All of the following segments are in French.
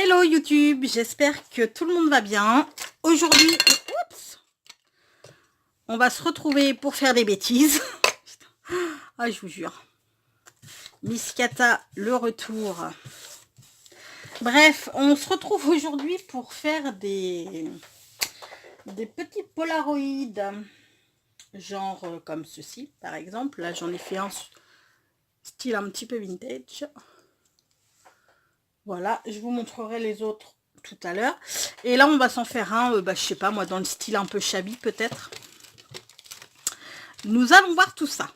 Hello YouTube, j'espère que tout le monde va bien. Aujourd'hui, on va se retrouver pour faire des bêtises. Ah, je vous jure. Miss Kata, le retour. Bref, on se retrouve aujourd'hui pour faire des petits polaroïdes. Genre comme ceci, par exemple. Là, j'en ai fait un style un petit peu vintage. Voilà, je vous montrerai les autres tout à l'heure. Et là, on va s'en faire un, je sais pas, moi, dans le style un peu shabby, peut-être. Nous allons voir tout ça.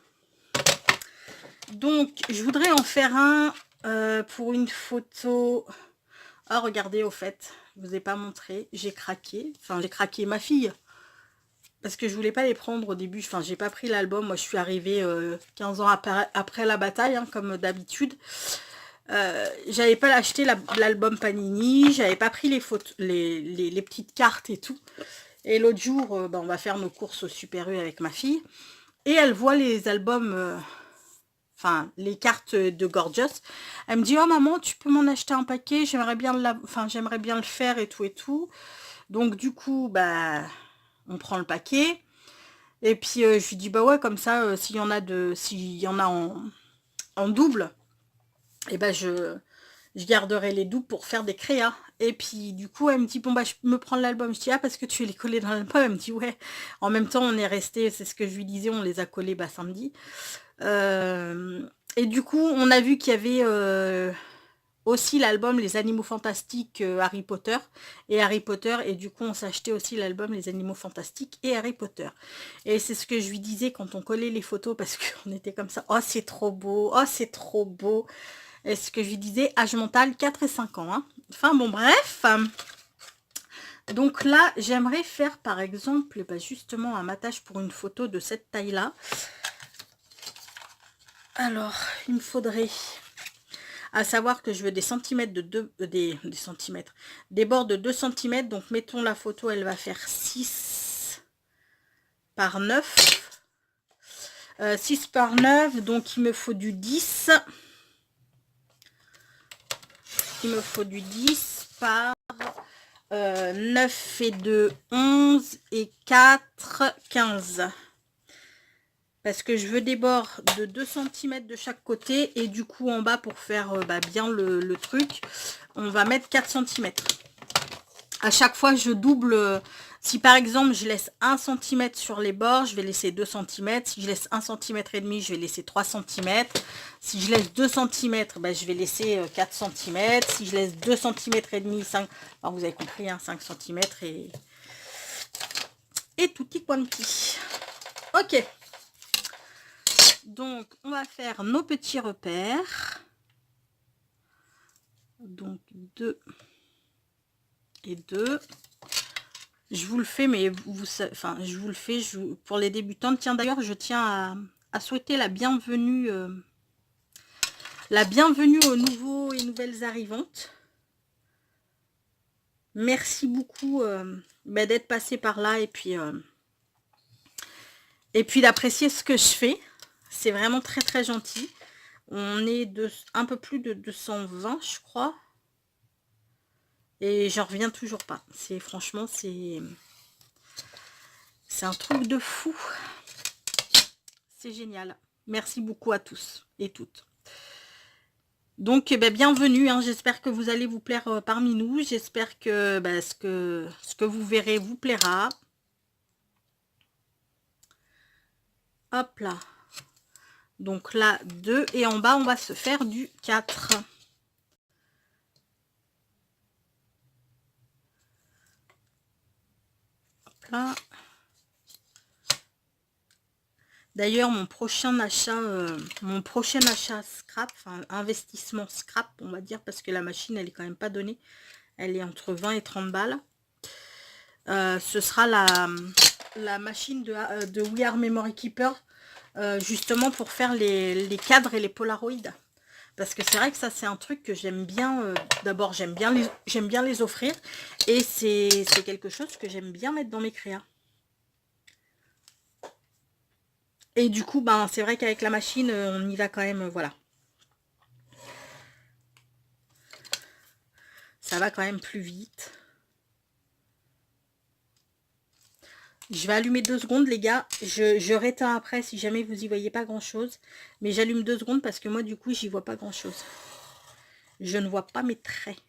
Donc, je voudrais en faire un pour une photo. Ah, regardez, au fait, je vous ai pas montré. J'ai craqué. Enfin, j'ai craqué ma fille. Parce que je voulais pas les prendre au début. Enfin, j'ai pas pris l'album. Moi, je suis arrivée 15 ans après la bataille, hein, comme d'habitude. J'avais pas acheté l'album Panini. J'avais pas pris les photos, les petites cartes et tout. Et l'autre jour, on va faire nos courses au Super U avec ma fille. Et elle voit les albums... enfin, les cartes de Gorgeous. Elle me dit, oh maman, tu peux m'en acheter un paquet, j'aimerais bien le faire et tout et tout. Donc du coup, on prend le paquet. Et puis je lui dis, bah ouais, comme ça, s'il y en a en double, et je garderai les doubles pour faire des créas. Et puis du coup, elle me dit, bon je me prends l'album. Je dis, ah, parce que tu les collés dans l'album. Elle me dit, ouais. En même temps, on est resté, c'est ce que je lui disais, on les a collés samedi. Et du coup, on a vu qu'il y avait aussi l'album Les Animaux Fantastiques Harry Potter et Harry Potter. Et du coup, on s'est acheté aussi l'album Les Animaux Fantastiques et Harry Potter. Et c'est ce que je lui disais quand on collait les photos parce qu'on était comme ça. Oh, c'est trop beau. Oh, c'est trop beau. Et ce que je lui disais, âge mental 4 et 5 ans. Hein. Enfin, bon, bref. Donc là, j'aimerais faire par exemple, justement, un matage pour une photo de cette taille-là. Alors, il me faudrait, à savoir que je veux des centimètres des centimètres, des bords de 2 cm. Donc, mettons la photo, elle va faire 6 par 9. 6 par 9, donc il me faut du 10. Il me faut du 10 par 9 et 2, 11 et 4, 15. Parce que je veux des bords de 2 cm de chaque côté. Et du coup, en bas, pour faire bien le truc, on va mettre 4 cm. À chaque fois, je double. Si par exemple, je laisse 1 cm sur les bords, je vais laisser 2 cm. Si je laisse 1 cm et demi, je vais laisser 3 cm. Si je laisse 2 cm, je vais laisser 4 cm. Si je laisse 2 cm et demi, 5... Alors, vous avez compris, hein, 5 cm et tutti quanti. Ok. Donc, on va faire nos petits repères. Donc, 2 et 2. Je vous le fais, mais je vous le fais pour les débutantes. Tiens, d'ailleurs, je tiens à souhaiter la bienvenue aux nouveaux et nouvelles arrivantes. Merci beaucoup d'être passé par là et puis d'apprécier ce que je fais. C'est vraiment très très gentil. On est un peu plus de 220, je crois. Et j'en reviens toujours pas. Franchement, c'est un truc de fou. C'est génial. Merci beaucoup à tous et toutes. Donc, bienvenue. Hein. J'espère que vous allez vous plaire parmi nous. J'espère que, ce que vous verrez vous plaira. Hop là. Donc là, 2. Et en bas, on va se faire du 4. Hop là. D'ailleurs, mon prochain achat scrap, enfin investissement scrap, on va dire, parce que la machine, elle est quand même pas donnée. Elle est entre 20 et 30 balles. Ce sera la machine de We Are Memory Keeper, justement pour faire les cadres et les polaroïdes. Parce que c'est vrai que ça, c'est un truc que j'aime bien. D'abord, j'aime bien les offrir. Et c'est quelque chose que j'aime bien mettre dans mes créas. Et du coup, c'est vrai qu'avec la machine, on y va quand même, voilà. Ça va quand même plus vite. Je vais allumer 2 secondes, les gars. Je réteins après si jamais vous y voyez pas grand-chose. Mais j'allume 2 secondes parce que moi, du coup, j'y vois pas grand-chose. Je ne vois pas mes traits.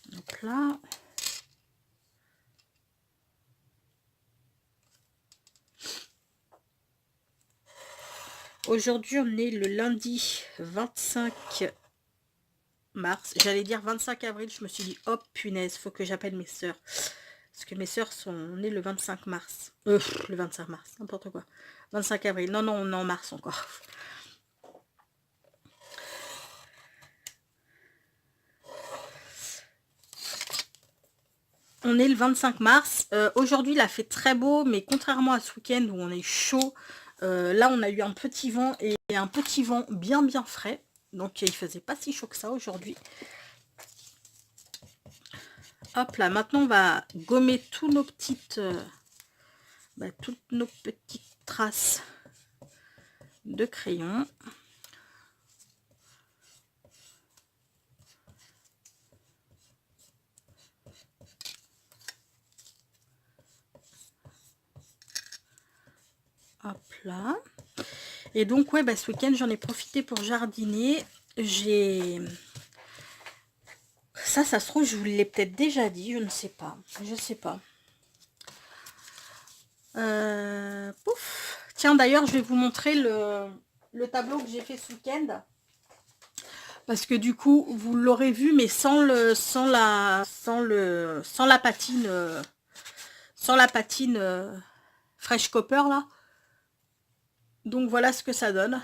Donc là... Aujourd'hui, on est le lundi 25 mars. J'allais dire 25 avril. Je me suis dit, hop, punaise, faut que j'appelle mes sœurs. Parce que mes sœurs sont nées le 25 mars. Le 25 mars, n'importe quoi. 25 avril. Non, non, on est en mars encore. On est le 25 mars. Aujourd'hui, il a fait très beau, mais contrairement à ce week-end où on est chaud, là, on a eu un petit vent et un petit vent bien, bien frais. Donc, il faisait pas si chaud que ça aujourd'hui. Hop là, maintenant, on va gommer tous nos petites, toutes nos petites traces de crayon. Hop là. Et donc, ouais, ce week-end, j'en ai profité pour jardiner. J'ai... Ça se trouve, je vous l'ai peut-être déjà dit, je ne sais pas. Je sais pas. Pouf. Tiens, d'ailleurs, je vais vous montrer le tableau que j'ai fait ce week-end. Parce que du coup, vous l'aurez vu, mais sans la patine, Fresh Copper, là. Donc, voilà ce que ça donne.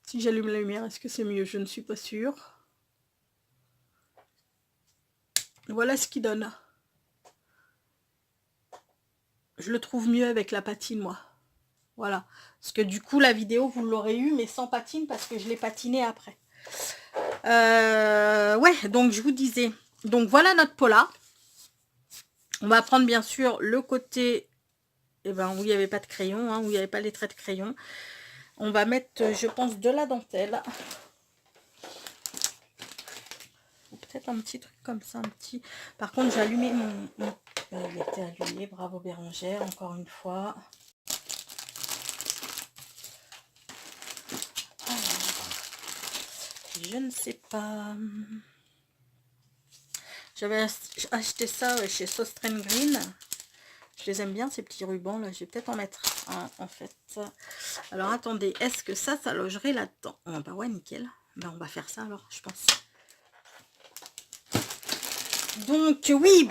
Si j'allume la lumière, est-ce que c'est mieux? Je ne suis pas sûre. Voilà ce qu'il donne. Je le trouve mieux avec la patine, moi. Voilà. Parce que du coup, la vidéo, vous l'aurez eu, mais sans patine, parce que je l'ai patiné après. Ouais, donc je vous disais. Donc voilà notre Paula. On va prendre bien sûr le côté où il n'y avait pas de crayon, où il n'y avait pas les traits de crayon. On va mettre, je pense, de la dentelle. Peut-être un petit truc comme ça, un petit... Par contre, j'ai allumé mon... Il était allumé, bravo Bérangère, encore une fois. Alors, je ne sais pas... J'avais acheté ça chez Sostren Green. Je les aime bien, ces petits rubans là. Je vais peut-être en mettre un en fait. Alors attendez, est-ce que ça logerait là-dedans? Oh, bah ouais, nickel. On va faire ça alors, je pense. Donc oui,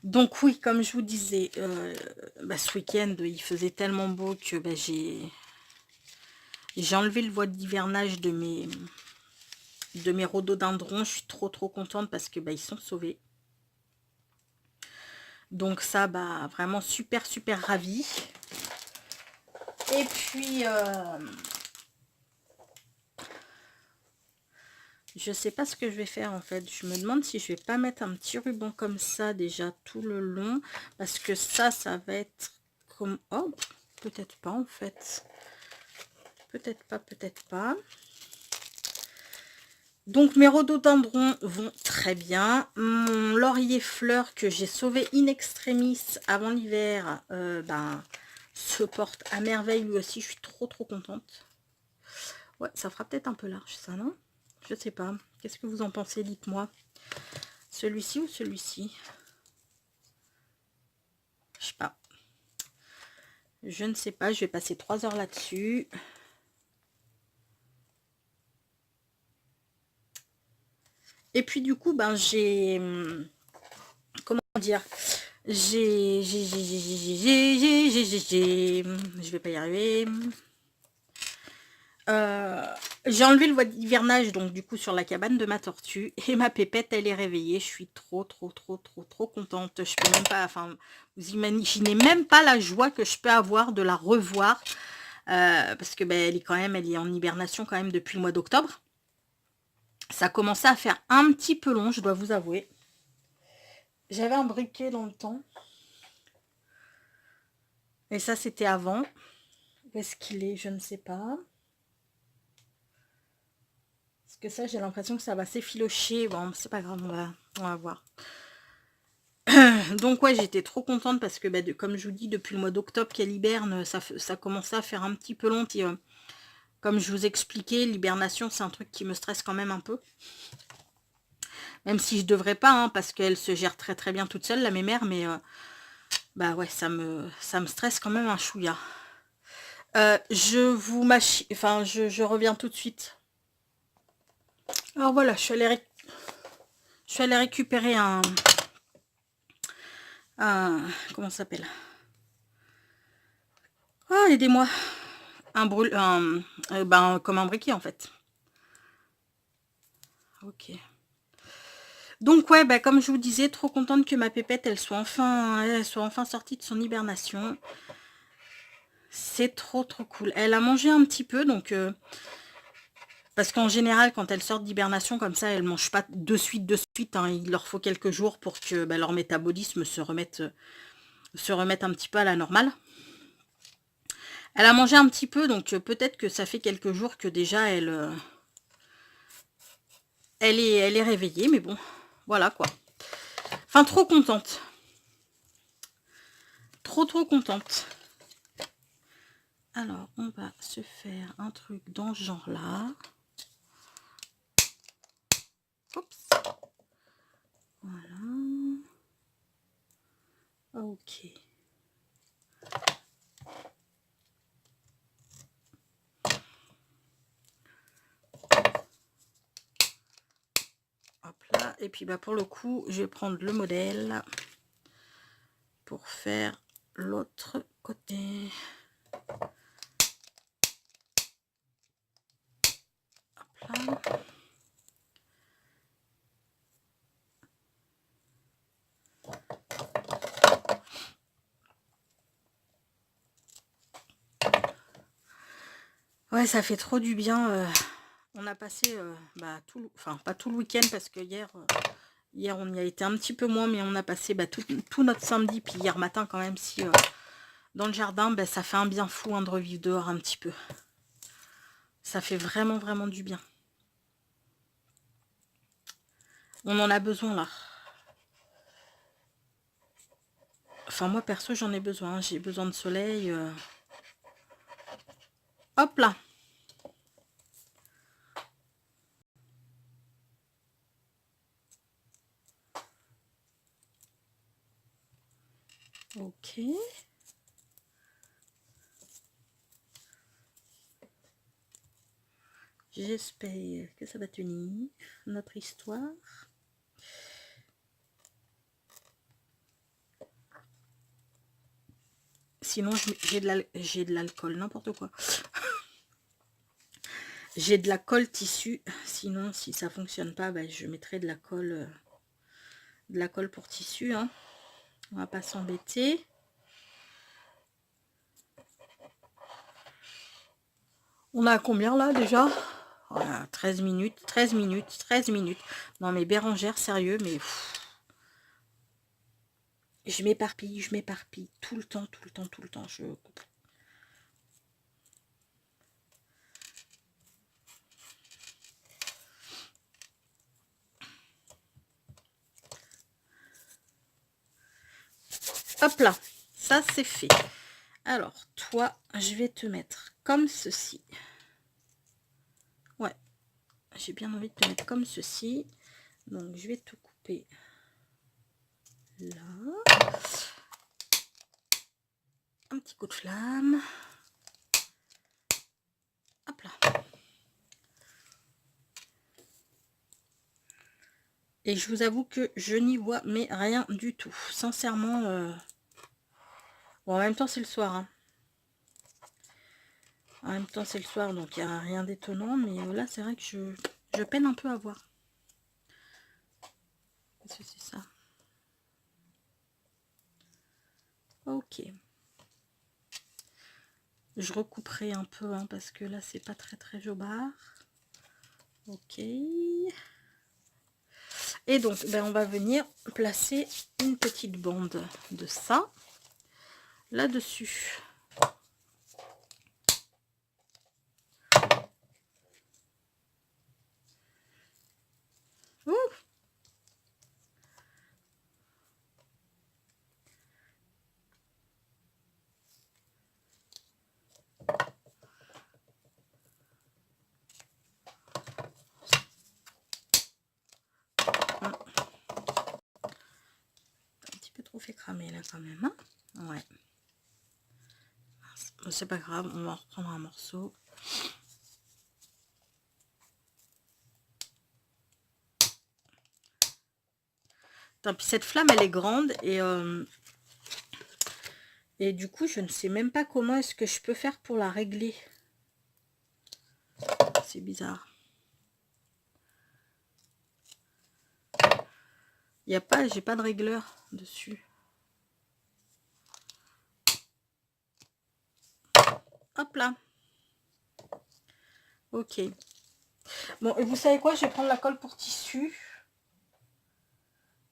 donc oui, comme je vous disais, ce week-end, il faisait tellement beau que j'ai enlevé le voile d'hivernage de mes rhododendrons. Je suis trop contente parce que ils sont sauvés. Donc ça, vraiment super ravie. Et puis, je sais pas ce que je vais faire en fait. Je me demande si je vais pas mettre un petit ruban comme ça déjà tout le long. Parce que ça va être comme... Oh, peut-être pas en fait. Peut-être pas. Donc mes rhododendrons vont très bien. Mon laurier fleur que j'ai sauvé in extremis avant l'hiver, se porte à merveille lui aussi. Je suis trop contente. Ouais, ça fera peut-être un peu large ça, non? Je sais pas. Qu'est-ce que vous en pensez? Dites-moi. Celui-ci ou celui-ci? Je sais pas. Je ne sais pas. Je vais passer 3 heures là-dessus. Et puis du coup, j'ai... Comment dire? Je vais pas y arriver. J'ai enlevé le voile d'hivernage donc du coup sur la cabane de ma tortue et ma pépette elle est réveillée. Je suis trop contente. Je peux même pas, enfin vous imaginez même pas la joie que je peux avoir de la revoir parce que elle est en hibernation quand même depuis le mois d'octobre. Ça a commencé à faire un petit peu long, je dois vous avouer. J'avais un briquet dans le temps et ça c'était avant. Où est-ce qu'il est? Je ne sais pas. que ça, j'ai l'impression que ça va s'effilocher. Bon, c'est pas grave, on va voir. Donc ouais, j'étais trop contente parce que, bah, comme je vous dis, depuis le mois d'octobre qu'elle hiberne, ça commençait à faire un petit peu long. Et, comme je vous expliquais, l'hibernation, c'est un truc qui me stresse quand même un peu. Même si je devrais pas, hein, parce qu'elle se gère très très bien toute seule, la mémère, mais bah ouais, ça me stresse quand même un chouïa. Je reviens tout de suite. Alors voilà, je suis allée récupérer comment ça s'appelle? Ah, aidez-moi. Comme un briquet en fait. Ok. Donc ouais, bah, comme je vous disais, trop contente que ma pépette, elle soit enfin sortie de son hibernation. C'est trop cool. Elle a mangé un petit peu, donc parce qu'en général, quand elles sortent d'hibernation comme ça, elles mangent pas de suite, hein. Il leur faut quelques jours pour que leur métabolisme se remette un petit peu à la normale. Elle a mangé un petit peu, donc peut-être que ça fait quelques jours que déjà elle est réveillée, mais bon, voilà quoi. Enfin, trop contente. Trop contente. Alors, on va se faire un truc dans ce genre-là. Oups. Voilà. Ok. Hop là. Et puis, bah, pour le coup, je vais prendre le modèle pour faire l'autre côté. Hop là. Ouais, ça fait trop du bien. On a passé pas tout le week-end parce que hier on y a été un petit peu moins, mais on a passé tout notre samedi, puis hier matin quand même, si dans le jardin, ça fait un bien fou de revivre dehors un petit peu. Ça fait vraiment du bien. On en a besoin là. Enfin moi perso j'en ai besoin, j'ai besoin de soleil. Hop là. Ok. J'espère que ça va tenir notre histoire. Sinon j'ai de l'alcool, n'importe quoi. J'ai de la colle tissu. Sinon si ça fonctionne pas, je mettrai de la colle pour tissu. Hein. On va pas s'embêter. On a combien là déjà? Voilà, 13 minutes. Non mais Bérangère, sérieux, mais je m'éparpille tout le temps. Hop là, ça c'est fait. Alors, toi, je vais te mettre comme ceci. Ouais, j'ai bien envie de te mettre comme ceci. Donc, je vais te couper là. Un petit coup de flamme. Hop là. Et je vous avoue que je n'y vois mais rien du tout. Sincèrement, bon, en même temps, c'est le soir. Hein. En même temps, c'est le soir, donc il n'y a rien d'étonnant. Mais là, c'est vrai que je peine un peu à voir. Qu'est-ce que c'est ça? Ok. Je recouperai un peu, hein, parce que là, c'est pas très jobard. Ok. Et donc, on va venir placer une petite bande de ça là-dessus. fait cramer là quand même. Hein, ouais. C'est pas grave, on va en reprendre un morceau. Tant pis, cette flamme, elle est grande et du coup, je ne sais même pas comment est-ce que je peux faire pour la régler. C'est bizarre. Il n'y a pas, j'ai pas de régleur dessus. Hop là. Ok. Bon, et vous savez quoi? Je vais prendre la colle pour tissu.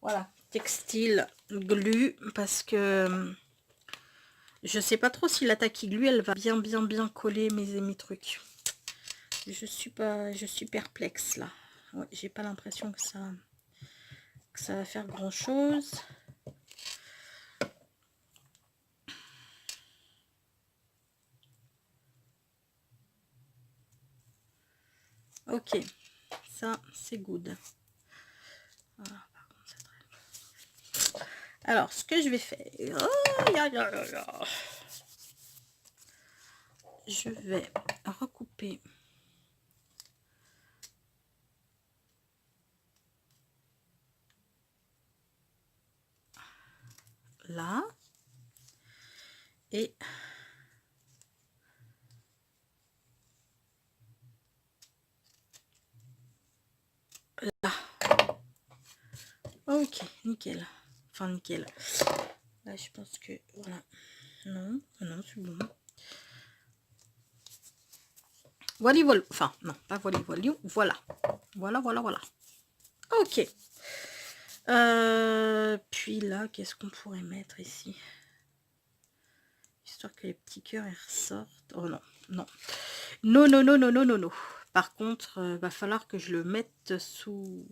Voilà. Textile, glu, parce que je sais pas trop si la tacky glue, elle va bien coller mes trucs. Je suis perplexe là. Ouais, j'ai pas l'impression que ça va faire grand chose. Ok, ça c'est good. Voilà, par contre, ça traîne. Alors, ce que je vais faire, je vais recouper là et là. Ok, nickel. Enfin, nickel. Là, je pense que voilà. Non, c'est bon. Voilà, voilà. Enfin, non, pas voilà, voilà. Voilà. Ok. Puis là, qu'est-ce qu'on pourrait mettre ici? Histoire que les petits cœurs ils ressortent. Oh non. Non. Par contre, va falloir que je le mette sous...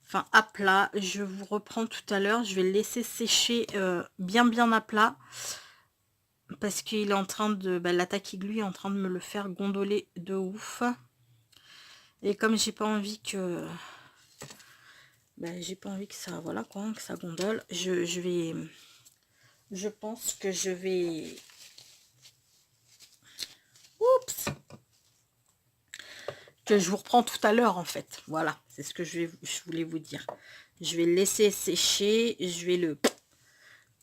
Enfin, à plat. Je vous reprends tout à l'heure. Je vais le laisser sécher bien à plat. Parce qu'il est en train de... la tacky glue est en train de me le faire gondoler de ouf. Et comme j'ai pas envie que... j'ai pas envie que ça... Voilà quoi, que ça gondole. Je vais... Je pense que je vais... Oups! Que je vous reprends tout à l'heure en fait. Voilà, c'est ce que je voulais vous dire. Je vais le laisser sécher. Je vais le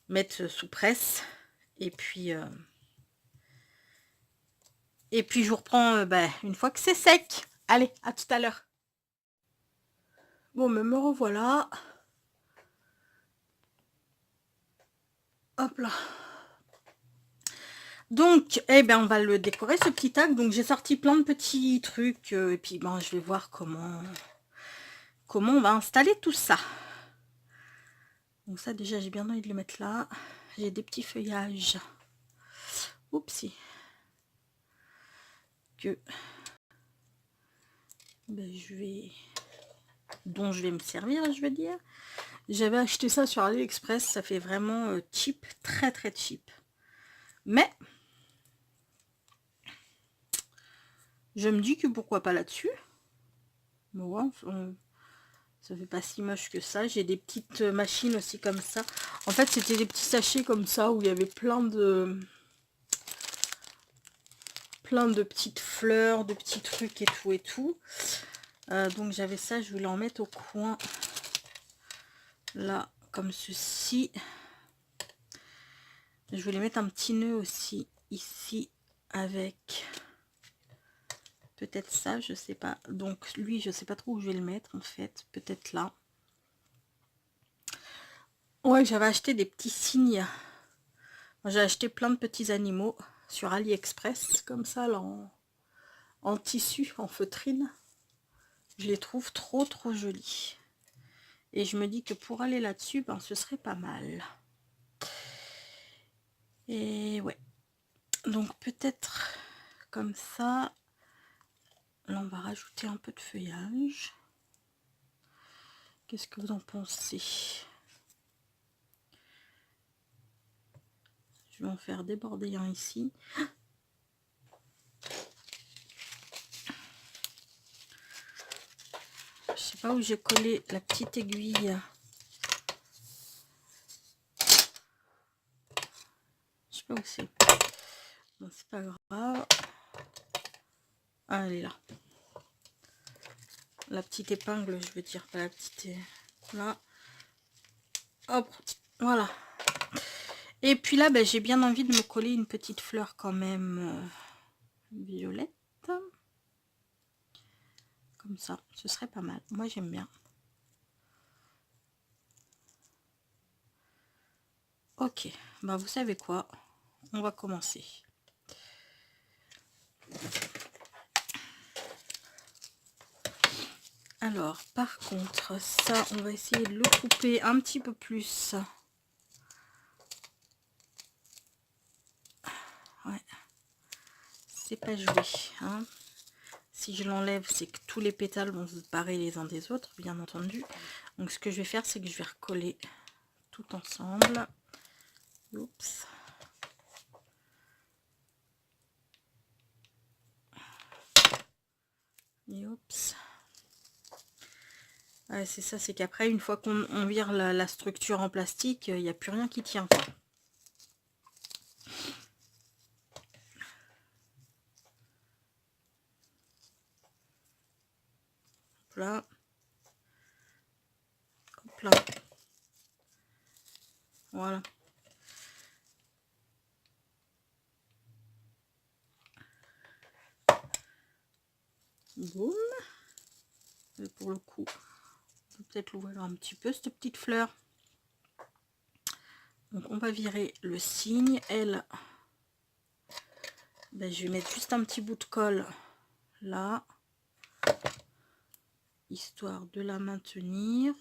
mettre sous presse. Et puis je vous reprends une fois que c'est sec. Allez, à tout à l'heure. Bon, me revoilà. Hop là. Donc, on va le décorer ce petit tag. Donc, j'ai sorti plein de petits trucs. Et puis, je vais voir comment on va installer tout ça. Donc ça, déjà, j'ai bien envie de le mettre là. J'ai des petits feuillages. Oupsie. Que dont je vais me servir, je veux dire. J'avais acheté ça sur AliExpress. Ça fait vraiment cheap. Très cheap. Mais je me dis que pourquoi pas là-dessus. Bon, ça fait pas si moche que ça. J'ai des petites machines aussi comme ça. En fait, c'était des petits sachets comme ça où il y avait plein de petites fleurs, de petits trucs et tout. Donc j'avais ça, je voulais en mettre au coin. Là, comme ceci. Je voulais mettre un petit nœud aussi ici avec... Peut-être ça, je sais pas. Donc lui, je sais pas trop où je vais le mettre en fait. Peut-être là. Ouais, j'avais acheté des petits signes. J'ai acheté plein de petits animaux sur AliExpress, comme ça, là, en tissu, en feutrine. Je les trouve trop jolis. Et je me dis que pour aller là-dessus, ce serait pas mal. Et ouais. Donc peut-être comme ça. Là, on va rajouter un peu de feuillage. Qu'est-ce que vous en pensez? Je vais en faire déborder un ici. Je sais pas où j'ai collé la petite aiguille. passer. Bon, c'est pas grave. Ah, elle est là. La petite épingle, je veux dire, pas la petite... Là. Hop, voilà. Et puis là, ben, j'ai bien envie de me coller une petite fleur quand même violette. Comme ça, ce serait pas mal. Moi, j'aime bien. Ok, bah vous savez quoi? On va commencer. Alors, par contre, ça, on va essayer de le couper un petit peu plus. Ouais, c'est pas joué, hein. Si je l'enlève, c'est que tous les pétales vont se barrer les uns des autres, bien entendu. Donc, ce que je vais faire, c'est que je vais recoller tout ensemble. Oups. Et oups. Ouais, c'est ça, c'est qu'après, une fois qu'on vire la structure en plastique, il n'y a plus rien qui tient, quoi. Hop là. Hop là. Voilà. Boum. Et pour le coup, on peut peut-être l'ouvrir un petit peu, cette petite fleur. Donc on va virer le cygne. Elle, ben, je vais mettre juste un petit bout de colle là, histoire de la maintenir.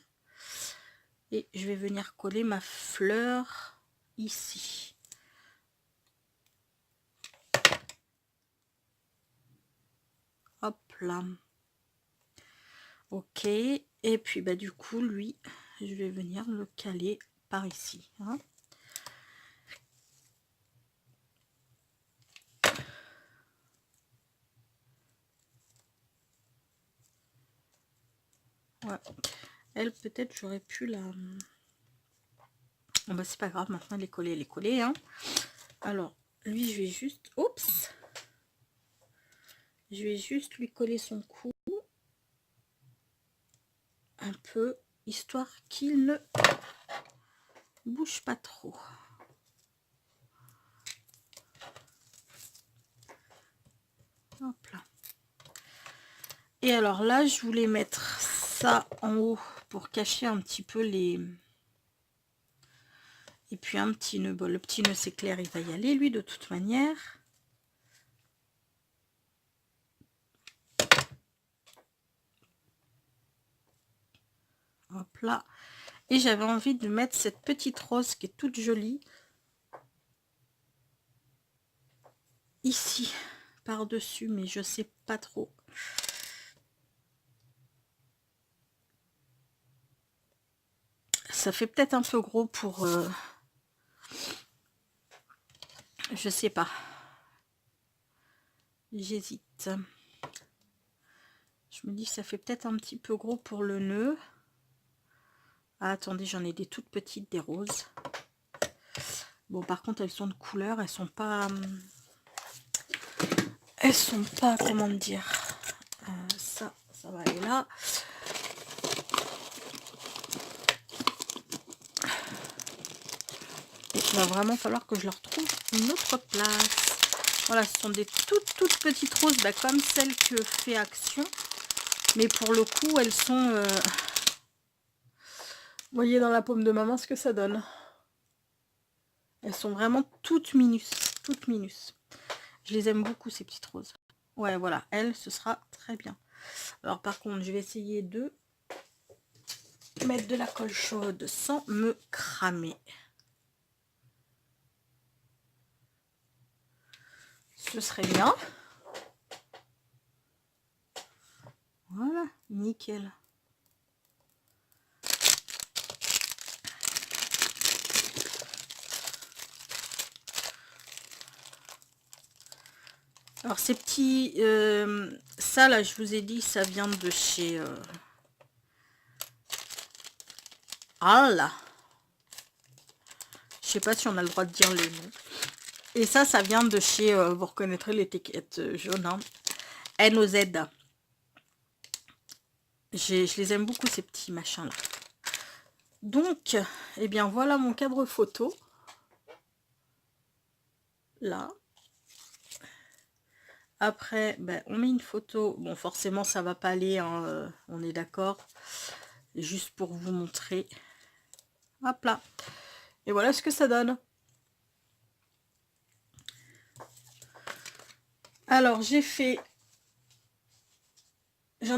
Et je vais venir coller ma fleur ici. Hop là. Ok. Et puis bah du coup, lui, je vais venir le caler par ici. Hein. Ouais. Elle, peut-être, j'aurais pu la... Bon, bah, c'est pas grave, maintenant, elle est collée. Hein. Alors, lui, je vais juste... Oups! Je vais juste lui coller son cou. Un peu, histoire qu'il ne bouge pas trop. Hop là. Et alors là, je voulais mettre ça en haut pour cacher un petit peu les... Et puis un petit nœud. Bon, le petit nœud, c'est clair, il va y aller, lui, de toute manière. Hop là. Et j'avais envie de mettre cette petite rose qui est toute jolie. Ici, par-dessus, mais je sais pas trop. Ça fait peut-être un peu gros pour... je sais pas. J'hésite. Je me dis que ça fait peut-être un petit peu gros pour le nœud. Ah, attendez, j'en ai des toutes petites, des roses. Bon, par contre, elles sont de couleur. Elles sont pas... Elles sont pas, comment dire... ça va aller là. Et il va vraiment falloir que je leur trouve une autre place. Voilà, ce sont des toutes petites roses, bah, comme celles que fait Action. Mais pour le coup, elles sont... Vous voyez dans la paume de ma main ce que ça donne. Elles sont vraiment toutes minus. Toutes minus. Je les aime beaucoup, ces petites roses. Ouais, voilà. Elles, ce sera très bien. Alors, par contre, je vais essayer de mettre de la colle chaude sans me cramer. Ce serait bien. Voilà, nickel. Alors ces petits... ça là, je vous ai dit, ça vient de chez... Ah là, je sais pas si on a le droit de dire les noms. Et ça vient de chez, vous reconnaîtrez l'étiquette jaune, hein, NOZ. Je les aime beaucoup, ces petits machins-là. Donc, eh bien, voilà mon cadre photo. Là. Après, ben, on met une photo. Bon, forcément, ça va pas aller, hein, on est d'accord. Juste pour vous montrer. Hop là. Et voilà ce que ça donne. Alors, j'en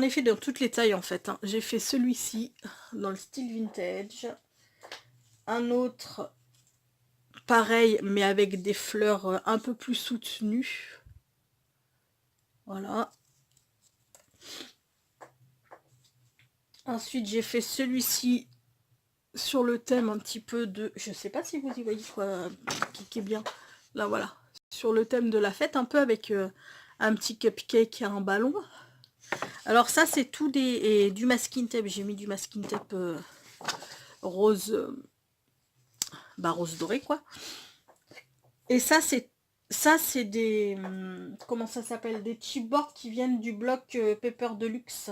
ai fait dans toutes les tailles en fait, hein. J'ai fait celui-ci dans le style vintage. Un autre pareil, mais avec des fleurs un peu plus soutenues. Voilà. Ensuite, j'ai fait celui-ci sur le thème un petit peu de... Je sais pas si vous y voyez quoi qui est bien. Là, voilà. Sur le thème de la fête, un peu avec un petit cupcake et un ballon. Alors ça, c'est tout du masking tape. J'ai mis du masking tape rose... rose doré, quoi. Et ça, c'est des... comment ça s'appelle? Des chipboards qui viennent du bloc Paper Deluxe.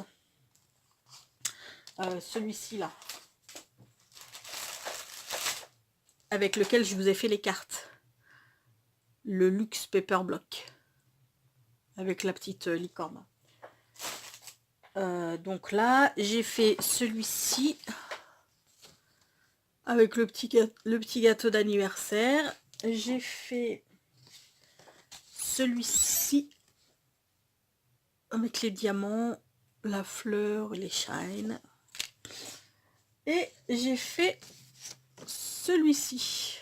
Celui-ci, là. Avec lequel je vous ai fait les cartes. Le Luxe Paper Block. Avec la petite licorne. Donc là, j'ai fait celui-ci. Avec le petit gâteau d'anniversaire. J'ai fait celui-ci. Avec les diamants, la fleur, les shines. Et j'ai fait celui-ci.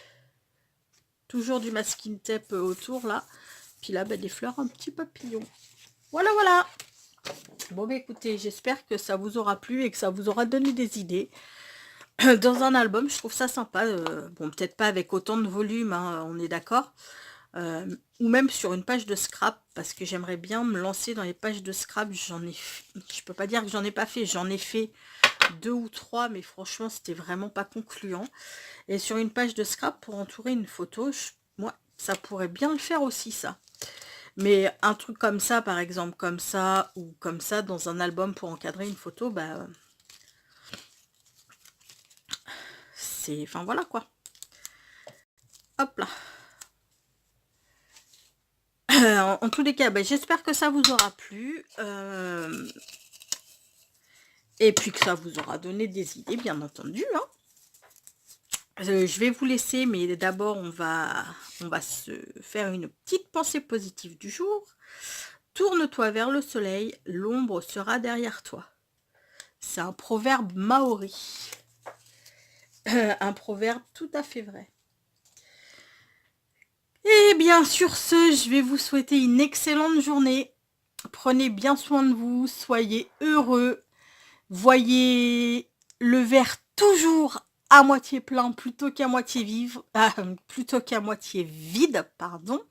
Toujours du masking tape autour là. Puis là, des fleurs, un petit papillon. Voilà, voilà. Bon, écoutez, j'espère que ça vous aura plu et que ça vous aura donné des idées. Dans un album, je trouve ça sympa. Bon, peut-être pas avec autant de volume, hein, on est d'accord. Ou même sur une page de scrap, parce que j'aimerais bien me lancer dans les pages de scrap. Je peux pas dire que j'en ai pas fait. J'en ai fait 2 ou 3, mais franchement, c'était vraiment pas concluant. Et sur une page de scrap, pour entourer une photo, moi, ça pourrait bien le faire aussi, ça. Mais un truc comme ça, par exemple, comme ça, ou comme ça, dans un album pour encadrer une photo, c'est... Enfin, voilà, quoi. Hop là. En tous les cas, j'espère que ça vous aura plu. Et puis que ça vous aura donné des idées, bien entendu, hein. Je vais vous laisser, mais d'abord, on va se faire une petite pensée positive du jour. Tourne-toi vers le soleil, l'ombre sera derrière toi. C'est un proverbe maori. Un proverbe tout à fait vrai. Et bien sur ce, je vais vous souhaiter une excellente journée. Prenez bien soin de vous, soyez heureux. Voyez le verre toujours à moitié plein plutôt qu'à moitié vide, pardon.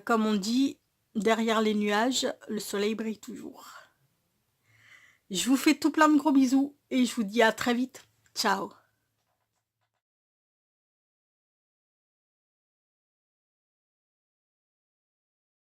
Comme on dit, derrière les nuages, le soleil brille toujours. Je vous fais tout plein de gros bisous et je vous dis à très vite. Ciao.